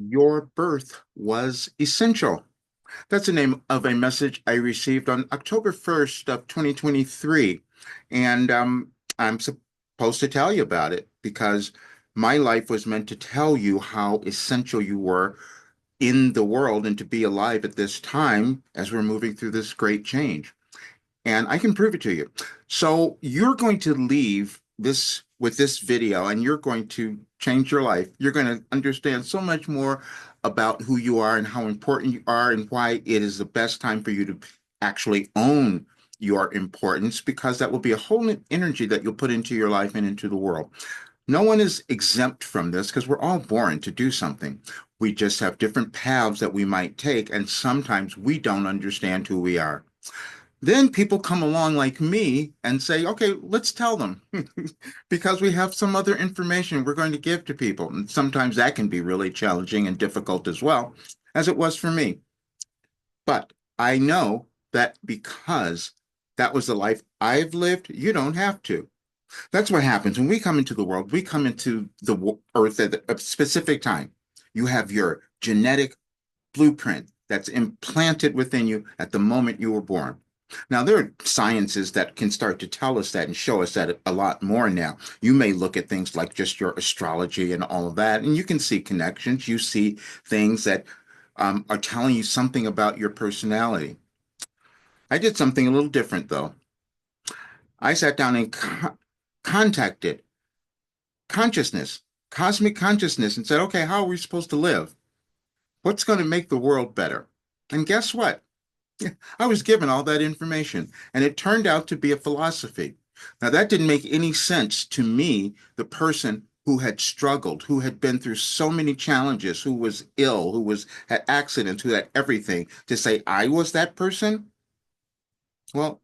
Your birth was essential. That's the name of a message I received on October 1st of 2023. And I'm supposed to tell you about it because my life was meant to tell you how essential you were in the world and to be alive at this time as we're moving through this great change. And I can prove it to you. So you're going to leave this with this video and you're going to change your life. You're going to understand so much more about who you are and how important you are and why it is the best time for you to actually own your importance, because that will be a whole new energy that you'll put into your life and into the world. No one is exempt from this because we're all born to do something. We just have different paths that we might take, and sometimes we don't understand who we are. Then people come along like me and say, okay, let's tell them because we have some other information we're going to give to people. And sometimes that can be really challenging and difficult as well, as it was for me. But I know that because that was the life I've lived, you don't have to. That's what happens when we come into the world. We come into the earth at a specific time. You have your genetic blueprint that's implanted within you at the moment you were born. Now, there are sciences that can start to tell us that and show us that a lot more now. You may look at things like just your astrology and all of that, and you can see connections. You see things that are telling you something about your personality. I did something a little different, though. I sat down and contacted consciousness, cosmic consciousness, and said, okay, how are we supposed to live? What's going to make the world better? And guess what? I was given all that information, and it turned out to be a philosophy. Now, that didn't make any sense to me, the person who had struggled, who had been through so many challenges, who was ill, who was had accidents, who had everything, to say I was that person. Well,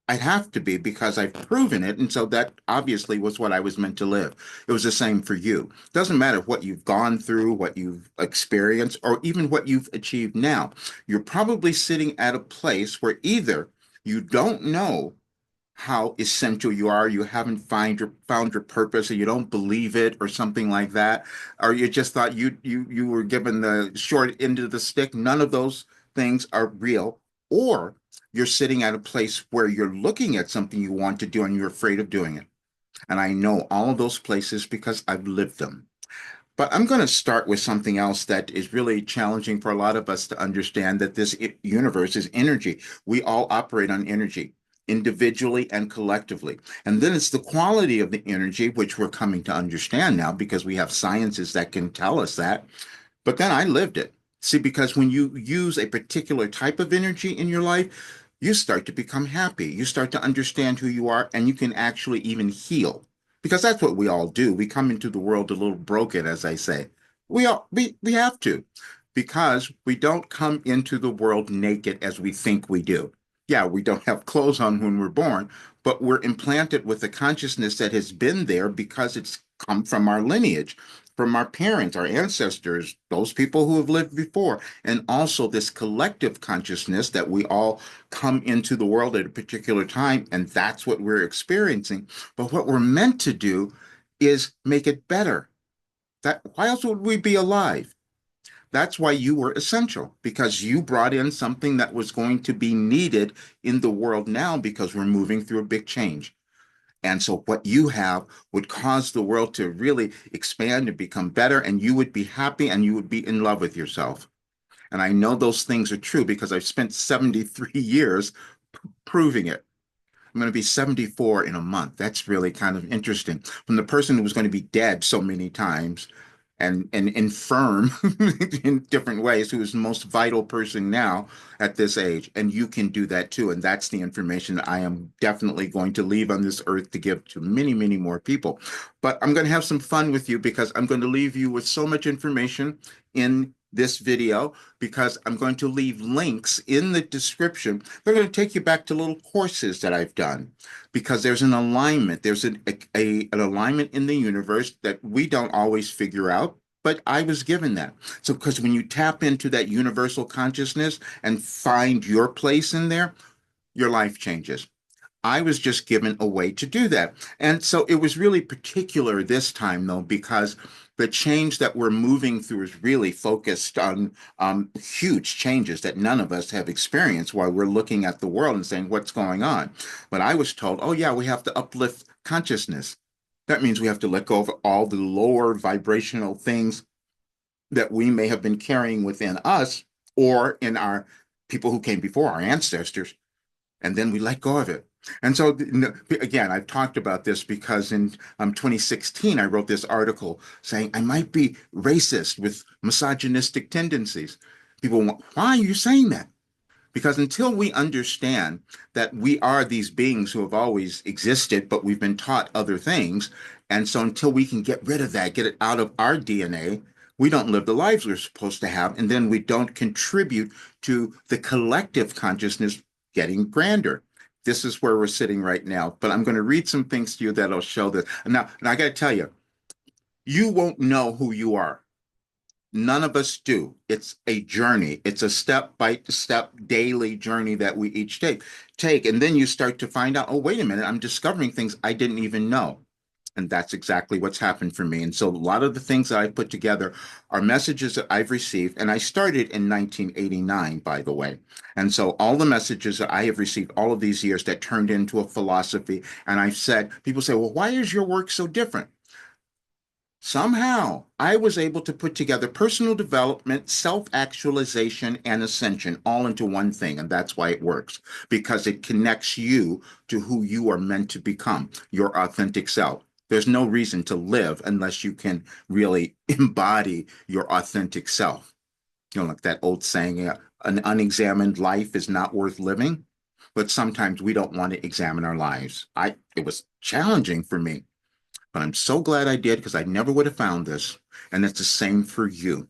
I'd have to be because I've proven it. And so that obviously was what I was meant to live. It was the same for you. Doesn't matter what you've gone through, what you've experienced, or even what you've achieved now. You're probably sitting at a place where either you don't know how essential you are, you haven't found your purpose, or you don't believe it, or something like that, or you just thought you were given the short end of the stick. None of those things are real. Or you're sitting at a place where you're looking at something you want to do and you're afraid of doing it. And I know all of those places because I've lived them. But I'm going to start with something else that is really challenging for a lot of us to understand, that this universe is energy. We all operate on energy, individually and collectively. And then it's the quality of the energy, which we're coming to understand now because we have sciences that can tell us that. But then I lived it. See, because when you use a particular type of energy in your life, you start to become happy. You start to understand who you are, and you can actually even heal. Because that's what we all do. We come into the world a little broken, as I say. We have to, because we don't come into the world naked as we think we do. Yeah, we don't have clothes on when we're born, but we're implanted with a consciousness that has been there because it's come from our lineage, from our parents, our ancestors, those people who have lived before, and also this collective consciousness that we all come into the world at a particular time, and that's what we're experiencing. But what we're meant to do is make it better. That why else would we be alive? That's why you were essential, because you brought in something that was going to be needed in the world now, because we're moving through a big change. And so what you have would cause the world to really expand and become better, and you would be happy and you would be in love with yourself. And I know those things are true because I've spent 73 years proving it. I'm going to be 74 in a month. That's really kind of interesting. From the person who was going to be dead so many times and infirm in different ways, who is the most vital person now at this age. And you can do that too. And that's the information that I am definitely going to leave on this earth to give to many, many more people. But I'm going to have some fun with you because I'm going to leave you with so much information in this video, because I'm going to leave links in the description. They're going to take you back to little courses that I've done, because there's an alignment. There's an alignment in the universe that we don't always figure out, but I was given that. So, because when you tap into that universal consciousness and find your place in there, your life changes. I was just given a way to do that. And so it was really particular this time, though, because the change that we're moving through is really focused on huge changes that none of us have experienced while we're looking at the world and saying, what's going on? But I was told, oh, yeah, we have to uplift consciousness. That means we have to let go of all the lower vibrational things that we may have been carrying within us or in our people who came before, our ancestors, and then we let go of it. And so, again, I've talked about this because in 2016, I wrote this article saying I might be racist with misogynistic tendencies. People want, why are you saying that? Because until we understand that we are these beings who have always existed, but we've been taught other things, and so until we can get rid of that, get it out of our DNA, we don't live the lives we're supposed to have, and then we don't contribute to the collective consciousness getting grander. This is where we're sitting right now. But I'm going to read some things to you that'll show this. Now I got to tell you, you won't know who you are. None of us do. It's a journey. It's a step by step daily journey that we each take. And then you start to find out, oh, wait a minute, I'm discovering things I didn't even know. And that's exactly what's happened for me. And so a lot of the things that I put together are messages that I've received. And I started in 1989, by the way. And so all the messages that I have received all of these years that turned into a philosophy. And I've said, people say, well, why is your work so different? Somehow I was able to put together personal development, self actualization, and ascension all into one thing. And that's why it works, because it connects you to who you are meant to become, your authentic self. There's no reason to live unless you can really embody your authentic self. You know, like that old saying, an unexamined life is not worth living. But sometimes we don't want to examine our lives. It was challenging for me, but I'm so glad I did because I never would have found this. And it's the same for you.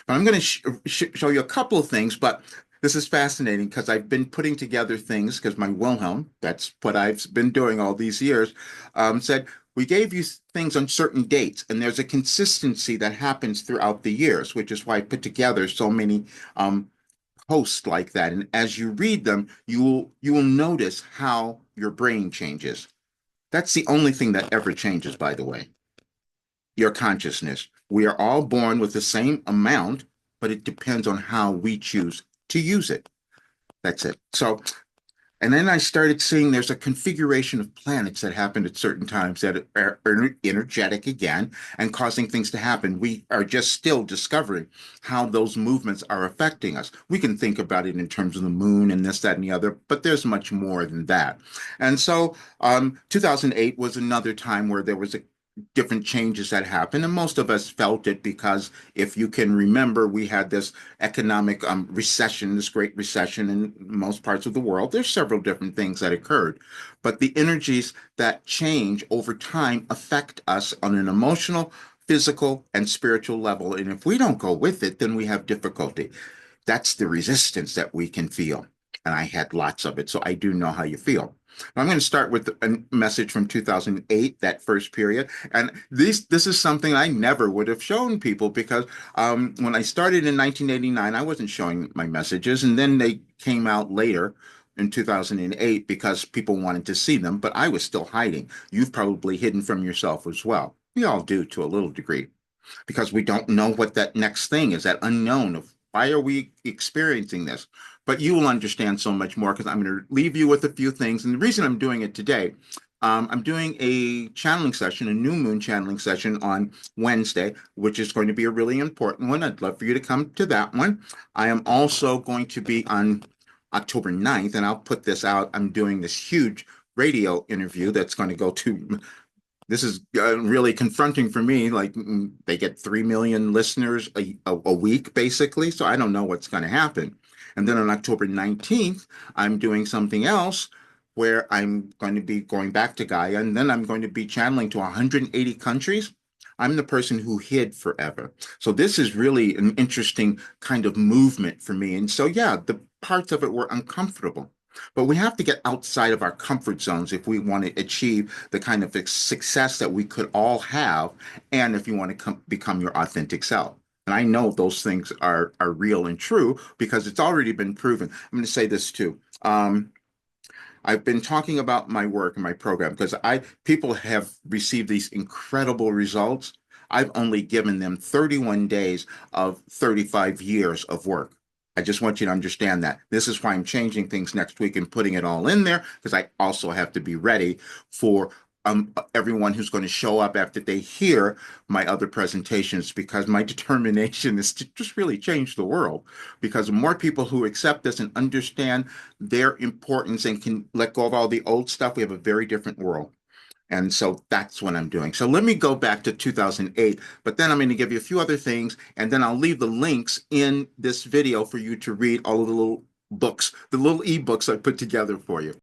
But I'm going to show you a couple of things, but this is fascinating because I've been putting together things because my Wilhelm, that's what I've been doing all these years, said, we gave you things on certain dates, and there's a consistency that happens throughout the years, which is why I put together so many posts like that. And as you read them, you will notice how your brain changes. That's the only thing that ever changes, by the way, your consciousness. We are all born with the same amount, but it depends on how we choose to use it. That's it. So, and then I started seeing there's a configuration of planets that happen at certain times that are energetic again and causing things to happen. We are just still discovering how those movements are affecting us. We can think about it in terms of the moon and this, that, and the other, but there's much more than that. And so 2008 was another time where there was a different changes that happened, and most of us felt it because if you can remember, we had this economic recession, this great recession in most parts of the world. There's several different things that occurred, but the energies that change over time affect us on an emotional, physical, and spiritual level. And if we don't go with it, then we have difficulty. That's the resistance that we can feel. And I had lots of it, so I do know how you feel. I'm going to start with a message from 2008, that first period. And this is something I never would have shown people because when I started in 1989, I wasn't showing my messages. And then they came out later in 2008 because people wanted to see them, but I was still hiding. You've probably hidden from yourself as well. We all do to a little degree because we don't know what that next thing is, that unknown of why are we experiencing this? But you will understand so much more because I'm going to leave you with a few things. And the reason I'm doing it today, I'm doing a channeling session, a new moon channeling session on Wednesday, which is going to be a really important one. I'd love for you to come to that one. I am also going to be on October 9th, and I'll put this out. I'm doing this huge radio interview that's going to go to this is really confronting for me. Like they get 3 million listeners a week, basically. So I don't know what's going to happen. And then on October 19th, I'm doing something else where I'm going to be going back to Gaia. And then I'm going to be channeling to 180 countries. I'm the person who hid forever. So this is really an interesting kind of movement for me. And so, yeah, the parts of it were uncomfortable. But we have to get outside of our comfort zones if we want to achieve the kind of success that we could all have, and if you want to become your authentic self. And I know those things are real and true because it's already been proven. I'm going to say this too. I've been talking about my work and my program because I people have received these incredible results. I've only given them 31 days of 35 years of work. I just want you to understand that. This is why I'm changing things next week and putting it all in there because I also have to be ready for everyone who's going to show up after they hear my other presentations because my determination is to just really change the world because the more people who accept this and understand their importance and can let go of all the old stuff, we have a very different world. And so that's what I'm doing. So let me go back to 2008, but then I'm going to give you a few other things, and then I'll leave the links in this video for you to read all of the little books, the little ebooks I put together for you.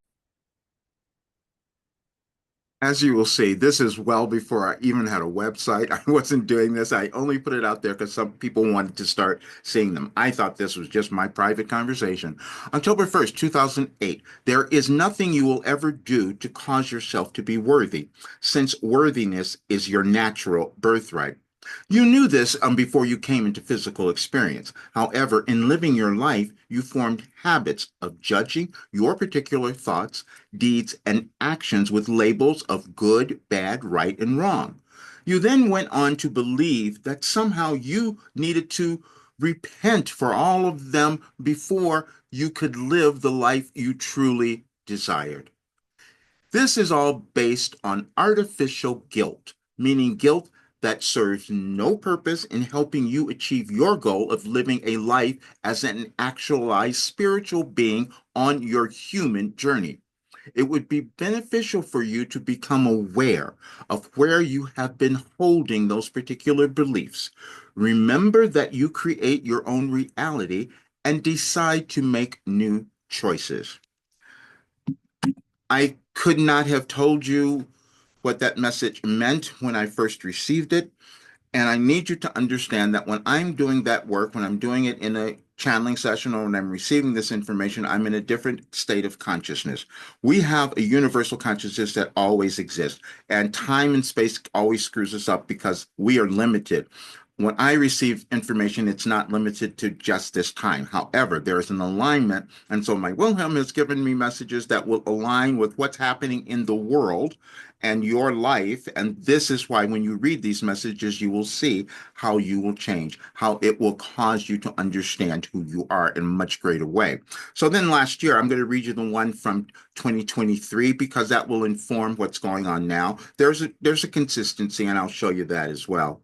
As you will see, this is well before I even had a website. I wasn't doing this. I only put it out there because some people wanted to start seeing them. I thought this was just my private conversation. October 1st, 2008. There is nothing you will ever do to cause yourself to be worthy, since worthiness is your natural birthright. You knew this before you came into physical experience. However, in living your life, you formed habits of judging your particular thoughts, deeds, and actions with labels of good, bad, right, and wrong. You then went on to believe that somehow you needed to repent for all of them before you could live the life you truly desired. This is all based on artificial guilt, meaning guilt that serves no purpose in helping you achieve your goal of living a life as an actualized spiritual being on your human journey. It would be beneficial for you to become aware of where you have been holding those particular beliefs. Remember that you create your own reality and decide to make new choices. I could not have told you what that message meant when I first received it. And I need you to understand that when I'm doing that work, when I'm doing it in a channeling session or when I'm receiving this information, I'm in a different state of consciousness. We have a universal consciousness that always exists, and time and space always screws us up because we are limited. When I receive information, it's not limited to just this time. However, there is an alignment. And so my Wilhelm has given me messages that will align with what's happening in the world and your life. And this is why when you read these messages, you will see how you will change, how it will cause you to understand who you are in a much greater way. So then last year, I'm going to read you the one from 2023 because that will inform what's going on now. There's a consistency, and I'll show you that as well.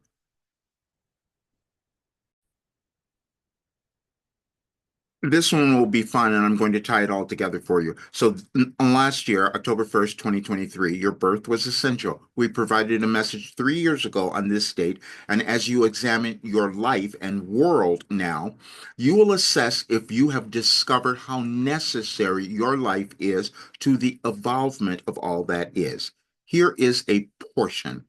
This one will be fun, and I'm going to tie it all together for you. So, last year, October 1st, 2023, your birth was essential. We provided a message 3 years ago on this date, and as you examine your life and world now, you will assess if you have discovered how necessary your life is to the evolvement of all that is. Here is a portion.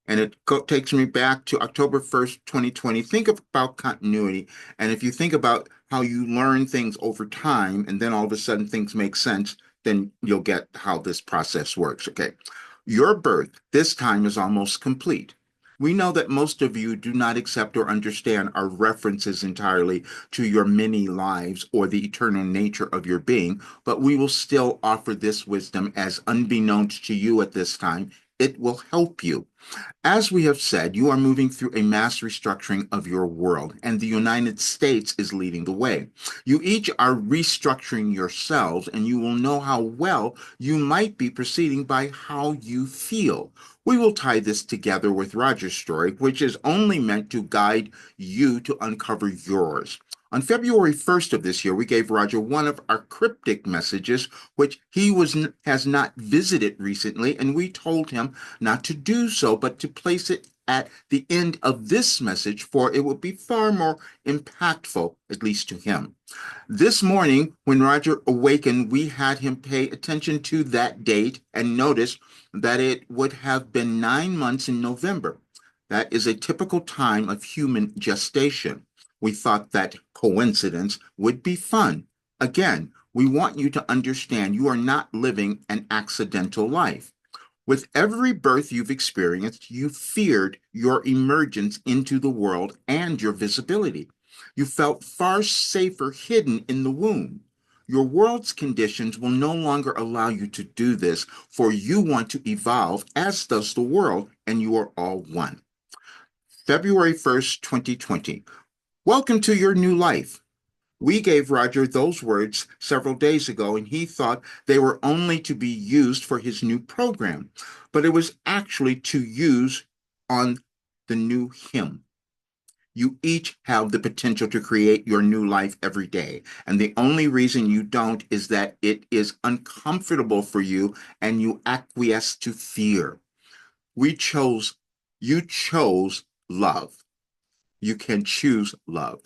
And it takes me back to October 1st, 2020. Think about continuity. And if you think about how you learn things over time and then all of a sudden things make sense, then you'll get how this process works. Okay. Your birth this time is almost complete. We know that most of you do not accept or understand our references entirely to your many lives or the eternal nature of your being, but we will still offer this wisdom as unbeknownst to you at this time. It will help you. As we have said, you are moving through a mass restructuring of your world, and the United States is leading the way. You each are restructuring yourselves, and you will know how well you might be proceeding by how you feel. We will tie this together with Roger's story, which is only meant to guide you to uncover yours. On February 1st of this year, we gave Roger one of our cryptic messages, which has not visited recently, and we told him not to do so, but to place it at the end of this message, for it will be far more impactful, at least to him. This morning, when Roger awakened, we had him pay attention to that date and notice that it would have been 9 months in November. That is a typical time of human gestation. We thought that coincidence would be fun. Again, we want you to understand you are not living an accidental life. With every birth you've experienced, you feared your emergence into the world and your visibility. You felt far safer hidden in the womb. Your world's conditions will no longer allow you to do this, for you want to evolve, as does the world, and you are all one. February 1st, 2020. Welcome to your new life. We gave Roger those words several days ago, and he thought they were only to be used for his new program, but it was actually to use on the new him. You each have the potential to create your new life every day. And the only reason you don't is that it is uncomfortable for you and you acquiesce to fear. We chose, you chose love. You can choose love.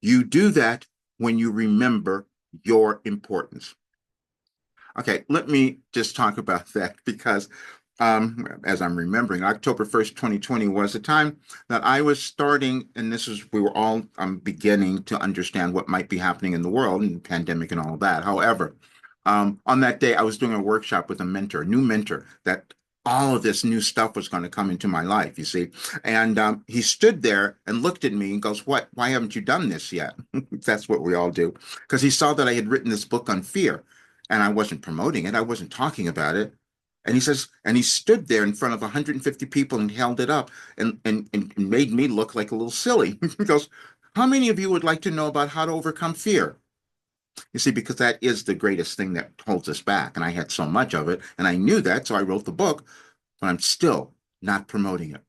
You do that when you remember your importance. Okay, let me just talk about that because as I'm remembering, October 1st, 2020 was the time that I was starting, and this is, we were all beginning to understand what might be happening in the world and the pandemic and all of that. However, on that day, I was doing a workshop with a mentor, a new mentor, that all of this new stuff was going to come into my life, you see. And he stood there and looked at me and goes, "What? Why haven't you done this yet?" That's what we all do. Because he saw that I had written this book on fear and I wasn't promoting it, I wasn't talking about it. And he says, and he stood there in front of 150 people and held it up and made me look like a little silly. He goes, "How many of you would like to know about how to overcome fear?" You see, because that is the greatest thing that holds us back. And I had so much of it, and I knew that, so I wrote the book, but I'm still not promoting it.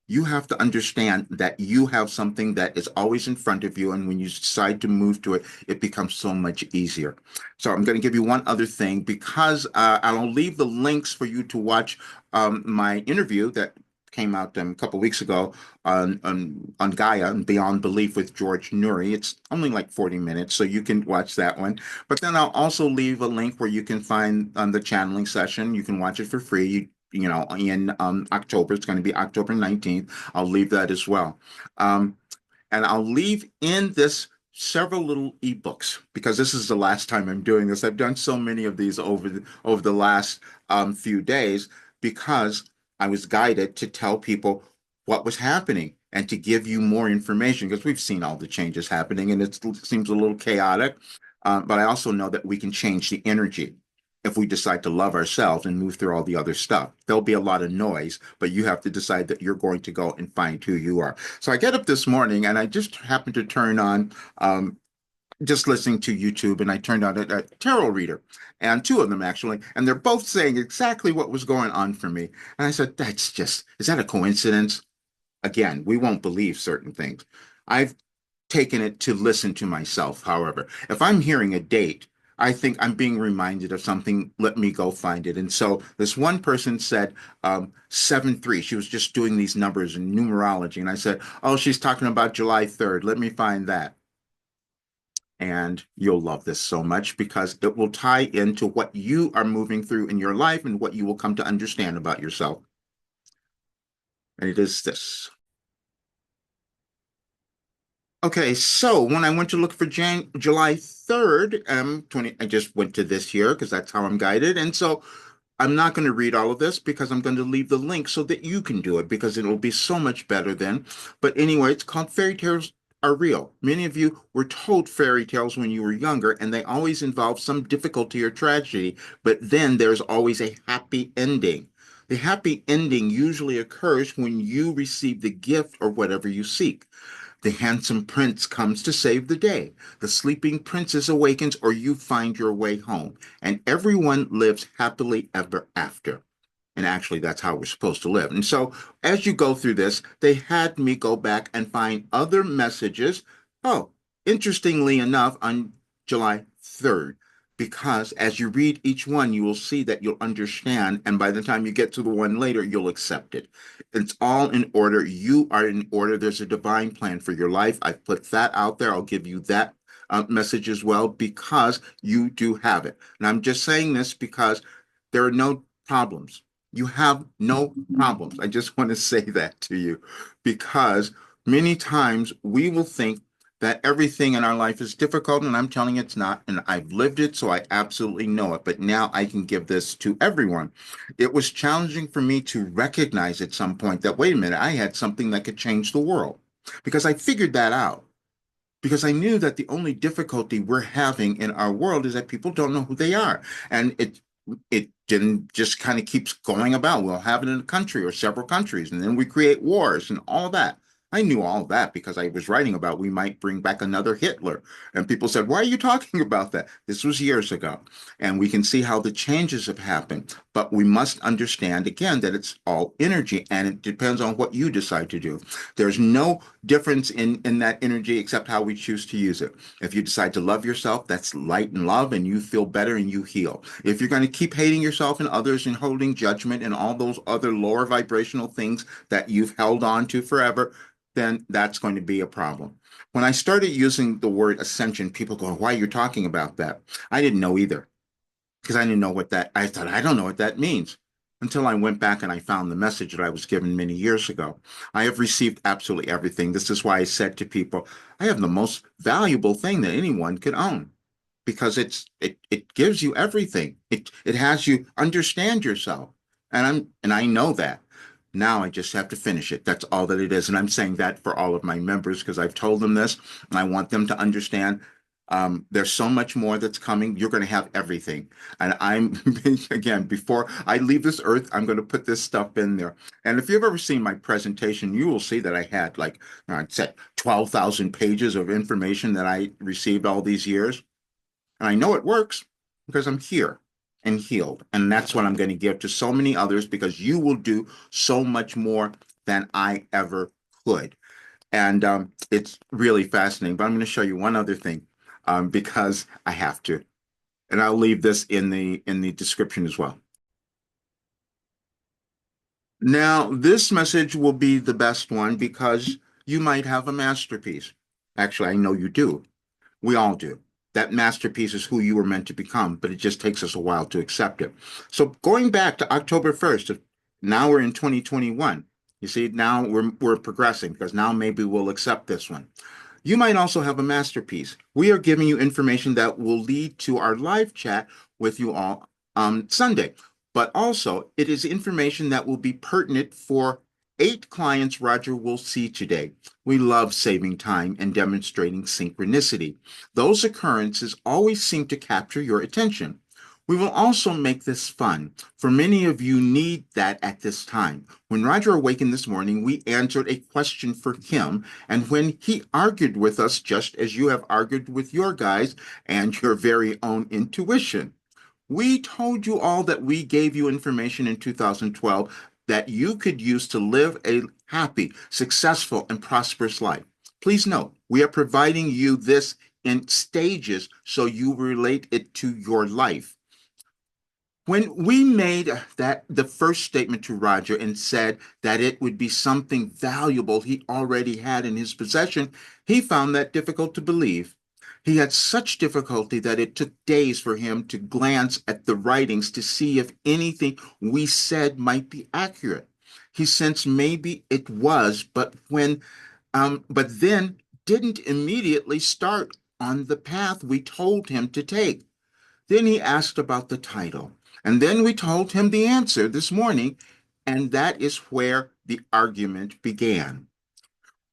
You have to understand that you have something that is always in front of you, and when you decide to move to it, it becomes so much easier. So I'm going to give you one other thing because I'll leave the links for you to watch my interview that came out a couple of weeks ago on Gaia and Beyond Belief with George Nuri. It's only like 40 minutes, so you can watch that one. But then I'll also leave a link where you can find the channeling session. You can watch it for free. In October. It's going to be October 19th. I'll leave that as well. And I'll leave in this several little ebooks because this is the last time I'm doing this. I've done so many of these over the last few days because I was guided to tell people what was happening and to give you more information because we've seen all the changes happening and it seems a little chaotic. But I also know that we can change the energy if we decide to love ourselves and move through all the other stuff. There'll be a lot of noise, but you have to decide that you're going to go and find who you are. So I get up this morning and I just happened to turn on, just listening to YouTube, and I turned on a tarot reader, and two of them actually, and they're both saying exactly what was going on for me. And I said, is that a coincidence? Again, we won't believe certain things. I've taken it to listen to myself, however. If I'm hearing a date, I think I'm being reminded of something. Let me go find it. And so this one person said 7-3. She was just doing these numbers in numerology. And I said, "Oh, she's talking about July 3rd. Let me find that." And you'll love this so much because it will tie into what you are moving through in your life and what you will come to understand about yourself. And it is this. Okay, so when I went to look for July 3rd, 20, I just went to this here because that's how I'm guided. And so I'm not going to read all of this because I'm going to leave the link so that you can do it because it'll be so much better then. But anyway, it's called Fairy Tales Are Real. Many of you were told fairy tales when you were younger, and they always involve some difficulty or tragedy, but then there's always a happy ending. The happy ending usually occurs when you receive the gift or whatever you seek. The handsome prince comes to save the day. The sleeping princess awakens, or you find your way home. And everyone lives happily ever after. And actually, that's how we're supposed to live. And so, as you go through this, they had me go back and find other messages. Oh, interestingly enough, on July 3rd, because as you read each one, you will see that you'll understand. And by the time you get to the one later, you'll accept it. It's all in order. You are in order. There's a divine plan for your life. I've put that out there. I'll give you that message as well because you do have it. And I'm just saying this because there are no problems. You have no problems. I just want to say that to you because many times we will think that everything in our life is difficult, and I'm telling you it's not. And I've lived it, so I absolutely know it. But now I can give this to everyone. It was challenging for me to recognize at some point that, wait a minute, I had something that could change the world because I figured that out. because I knew that the only difficulty we're having in our world is that people don't know who they are. And it didn't just kind of keeps going about. We'll have it in a country or several countries, and then we create wars and all that. I knew all that because I was writing about we might bring back another Hitler. And people said, why are you talking about that? This was years ago. And we can see how the changes have happened. But we must understand again that it's all energy and it depends on what you decide to do. There's no difference in that energy except how we choose to use it. If you decide to love yourself, that's light and love, and you feel better and you heal. If you're going to keep hating yourself and others and holding judgment and all those other lower vibrational things that you've held on to forever, then that's going to be a problem. When I started using the word ascension, people go, why are you talking about that? I didn't know either because I didn't know what that, I thought, I don't know what that means until I went back and I found the message that I was given many years ago. I have received absolutely everything. This is why I said to people, I have the most valuable thing that anyone could own because it gives you everything. It has you understand yourself. And I know that. Now I just have to finish it. That's all that it is. And I'm saying that for all of my members because I've told them this and I want them to understand there's so much more that's coming. You're going to have everything. And I'm, again, before I leave this earth, I'm going to put this stuff in there. And if you've ever seen my presentation, you will see that I had like, I said 12,000 pages of information that I received all these years. And I know it works because I'm here and healed. And that's what I'm going to give to so many others because you will do so much more than I ever could. And it's really fascinating. But I'm going to show you one other thing because I have to. And I'll leave this in the description as well. Now, this message will be the best one because you might have a masterpiece. Actually, I know you do. We all do. That masterpiece is who you were meant to become, but it just takes us a while to accept it. So going back to October 1st, now we're in 2021. You see, now we're progressing because now maybe we'll accept this one. You might also have a masterpiece. We are giving you information that will lead to our live chat with you all on Sunday. But also, it is information that will be pertinent for 8 clients Roger will see today. We love saving time and demonstrating synchronicity. Those occurrences always seem to capture your attention. We will also make this fun, for many of you need that at this time. When Roger awakened this morning, we answered a question for him, and when he argued with us, just as you have argued with your guys and your very own intuition. We told you all that we gave you information in 2012 that you could use to live a happy, successful, and prosperous life. Please note, we are providing you this in stages so you relate it to your life. When we made that the first statement to Roger and said that it would be something valuable he already had in his possession, he found that difficult to believe. He had such difficulty that it took days for him to glance at the writings to see if anything we said might be accurate. He sensed maybe it was, but then didn't immediately start on the path we told him to take. Then he asked about the title. And then we told him the answer this morning, and that is where the argument began.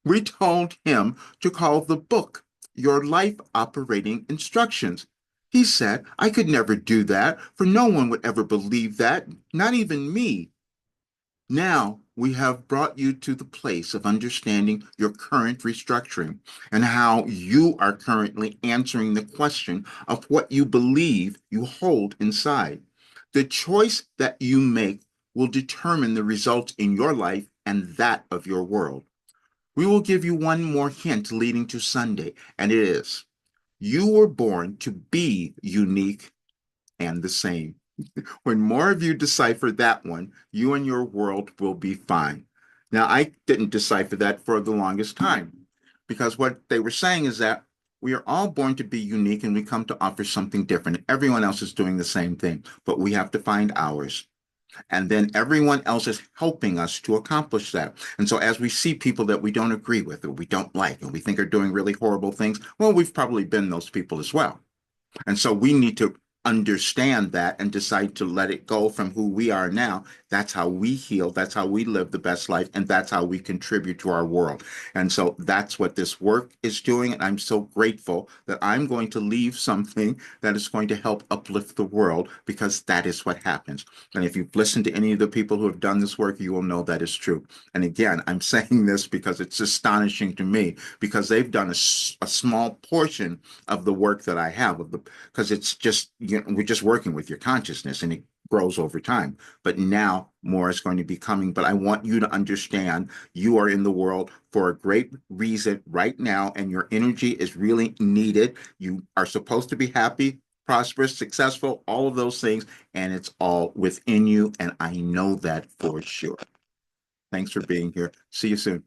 We told him to call the book Your Life Operating Instructions. He said, I could never do that, for no one would ever believe that, not even me. Now we have brought you to the place of understanding your current restructuring and how you are currently answering the question of what you believe you hold inside. The choice that you make will determine the results in your life and that of your world. We will give you one more hint leading to Sunday, and it is, you were born to be unique and the same. When more of you decipher that one, you and your world will be fine. Now, I didn't decipher that for the longest time because what they were saying is that we are all born to be unique and we come to offer something different. Everyone else is doing the same thing, but we have to find ours. And then everyone else is helping us to accomplish that. And so as we see people that we don't agree with or we don't like and we think are doing really horrible things, well, we've probably been those people as well. And so we need to understand that and decide to let it go from who we are now That's how we heal. That's how we live the best life. And that's how we contribute to our world. And so that's what this work is doing. And I'm so grateful that I'm going to leave something that is going to help uplift the world, because that is what happens. And if you've listened to any of the people who have done this work, you will know that is true. And again, I'm saying this because it's astonishing to me, because they've done a small portion of the work that I have, because it's just, we're just working with your consciousness, and it grows over time. But now more is going to be coming. But I want you to understand you are in the world for a great reason right now, and your energy is really needed. You are supposed to be happy, prosperous, successful, all of those things, and it's all within you. And I know that for sure. Thanks for being here. See you soon.